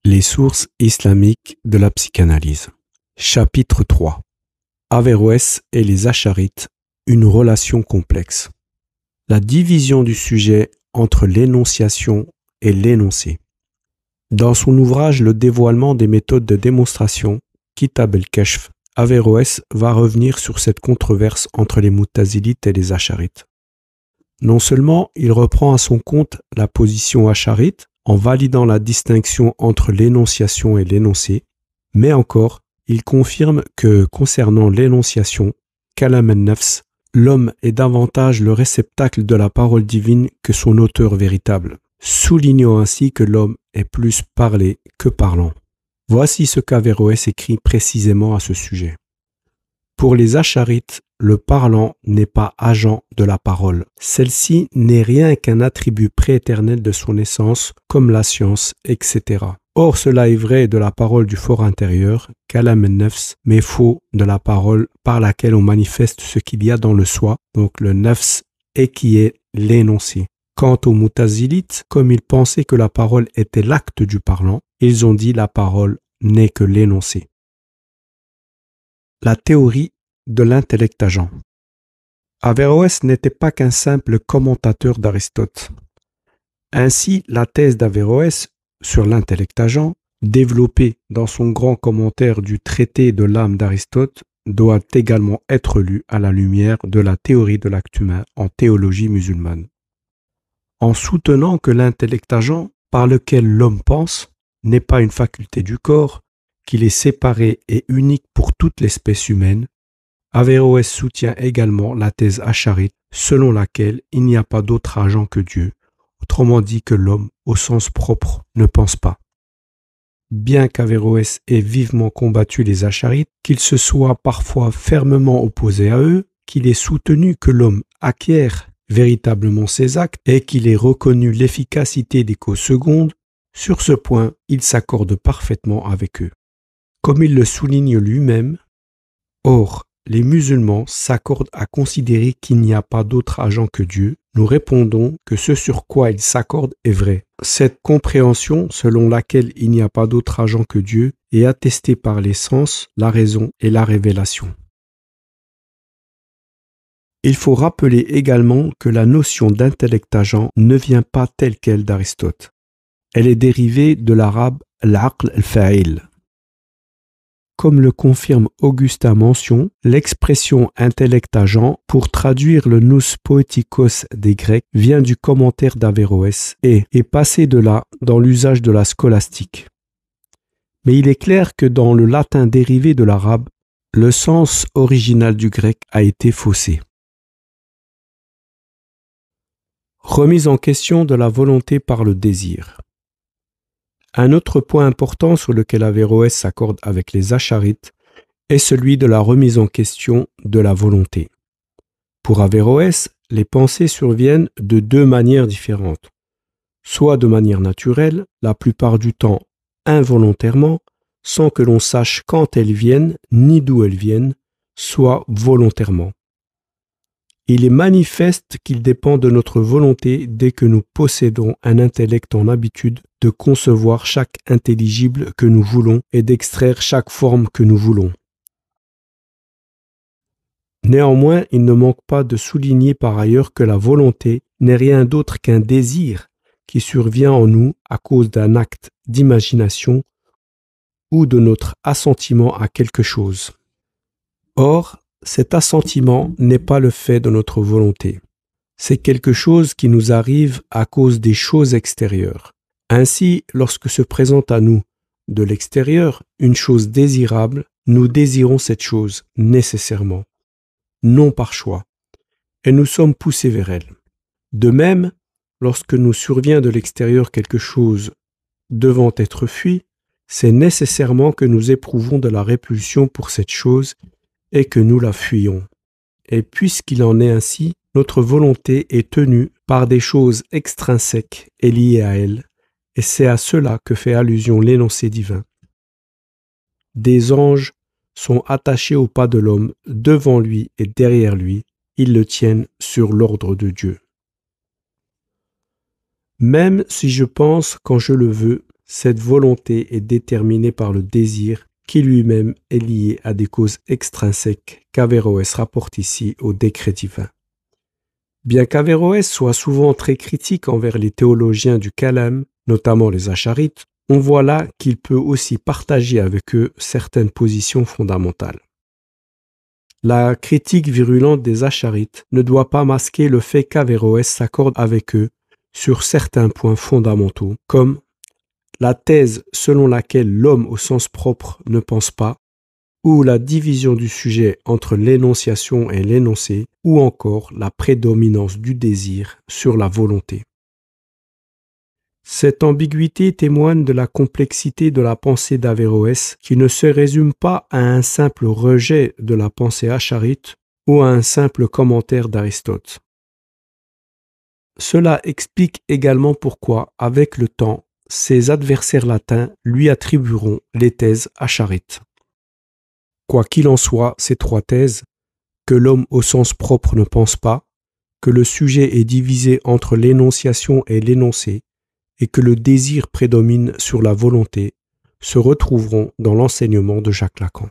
Les sources islamiques de la psychanalyse. Chapitre 3. Averroès et les Acharites, une relation complexe. La division du sujet entre l'énonciation et l'énoncé. Dans son ouvrage Le dévoilement des méthodes de démonstration, Kitab el-Kashf, Averroès va revenir sur cette controverse entre les Mu'tazilites et les Acharites. Non seulement il reprend à son compte la position acharite, en validant la distinction entre l'énonciation et l'énoncé, mais encore, il confirme que concernant l'énonciation, kalam al-nafs, l'homme est davantage le réceptacle de la parole divine que son auteur véritable, soulignant ainsi que l'homme est plus parlé que parlant. Voici ce qu'Averroès écrit précisément à ce sujet. Pour les Acharites, le parlant n'est pas agent de la parole. Celle-ci n'est rien qu'un attribut prééternel de son essence, comme la science, etc. Or, cela est vrai de la parole du fort intérieur, kalam al-nafs, mais faux de la parole par laquelle on manifeste ce qu'il y a dans le soi, donc le nafs, et qui est l'énoncé. Quant aux Mu'tazilites, comme ils pensaient que la parole était l'acte du parlant, ils ont dit la parole n'est que l'énoncé. La théorie de l'intellect agent. Averroès n'était pas qu'un simple commentateur d'Aristote. Ainsi, la thèse d'Averroès sur l'intellect agent, développée dans son grand commentaire du traité de l'âme d'Aristote, doit également être lue à la lumière de la théorie de l'acte humain en théologie musulmane. En soutenant que l'intellect agent, par lequel l'homme pense, n'est pas une faculté du corps, qu'il est séparé et unique pour toute l'espèce humaine, Averroès soutient également la thèse acharite selon laquelle il n'y a pas d'autre agent que Dieu, autrement dit que l'homme, au sens propre, ne pense pas. Bien qu'Averroès ait vivement combattu les acharites, qu'il se soit parfois fermement opposé à eux, qu'il ait soutenu que l'homme acquiert véritablement ses actes et qu'il ait reconnu l'efficacité des causes secondes, sur ce point, il s'accorde parfaitement avec eux. Comme il le souligne lui-même, or, les musulmans s'accordent à considérer qu'il n'y a pas d'autre agent que Dieu. Nous répondons que ce sur quoi ils s'accordent est vrai. Cette compréhension, selon laquelle il n'y a pas d'autre agent que Dieu, est attestée par les sens, la raison et la révélation. Il faut rappeler également que la notion d'intellect agent ne vient pas telle quelle d'Aristote. Elle est dérivée de l'arabe al-aql al-fa'il. Comme le confirme Augustin Mention, l'expression intellect agent pour traduire le nous poetikos des Grecs vient du commentaire d'Averroès et est passé de là dans l'usage de la scolastique. Mais il est clair que dans le latin dérivé de l'arabe, le sens original du grec a été faussé. Remise en question de la volonté par le désir. Un autre point important sur lequel Averroès s'accorde avec les Acharites est celui de la remise en question de la volonté. Pour Averroès, les pensées surviennent de deux manières différentes, soit de manière naturelle, la plupart du temps involontairement, sans que l'on sache quand elles viennent ni d'où elles viennent, soit volontairement. Il est manifeste qu'il dépend de notre volonté dès que nous possédons un intellect en habitude de concevoir chaque intelligible que nous voulons et d'extraire chaque forme que nous voulons. Néanmoins, il ne manque pas de souligner par ailleurs que la volonté n'est rien d'autre qu'un désir qui survient en nous à cause d'un acte d'imagination ou de notre assentiment à quelque chose. Or, cet assentiment n'est pas le fait de notre volonté. C'est quelque chose qui nous arrive à cause des choses extérieures. Ainsi, lorsque se présente à nous, de l'extérieur, une chose désirable, nous désirons cette chose nécessairement, non par choix, et nous sommes poussés vers elle. De même, lorsque nous survient de l'extérieur quelque chose devant être fui, c'est nécessairement que nous éprouvons de la répulsion pour cette chose et que nous la fuyons. Et puisqu'il en est ainsi, notre volonté est tenue par des choses extrinsèques et liées à elle, et c'est à cela que fait allusion l'énoncé divin. Des anges sont attachés au pas de l'homme, devant lui et derrière lui, ils le tiennent sur l'ordre de Dieu. Même si je pense quand je le veux, cette volonté est déterminée par le désir qui lui-même est lié à des causes extrinsèques qu'Averroès rapporte ici au décret divin. Bien qu'Averroès soit souvent très critique envers les théologiens du Kalam, notamment les Acharites, on voit là qu'il peut aussi partager avec eux certaines positions fondamentales. La critique virulente des Acharites ne doit pas masquer le fait qu'Averroès s'accorde avec eux sur certains points fondamentaux, comme la thèse selon laquelle l'homme au sens propre ne pense pas, ou la division du sujet entre l'énonciation et l'énoncé, ou encore la prédominance du désir sur la volonté. Cette ambiguïté témoigne de la complexité de la pensée d'Averroès qui ne se résume pas à un simple rejet de la pensée acharite ou à un simple commentaire d'Aristote. Cela explique également pourquoi, avec le temps, ses adversaires latins lui attribueront les thèses acharites. Quoi qu'il en soit, ces trois thèses, que l'homme au sens propre ne pense pas, que le sujet est divisé entre l'énonciation et l'énoncé, et que le désir prédomine sur la volonté, se retrouveront dans l'enseignement de Jacques Lacan.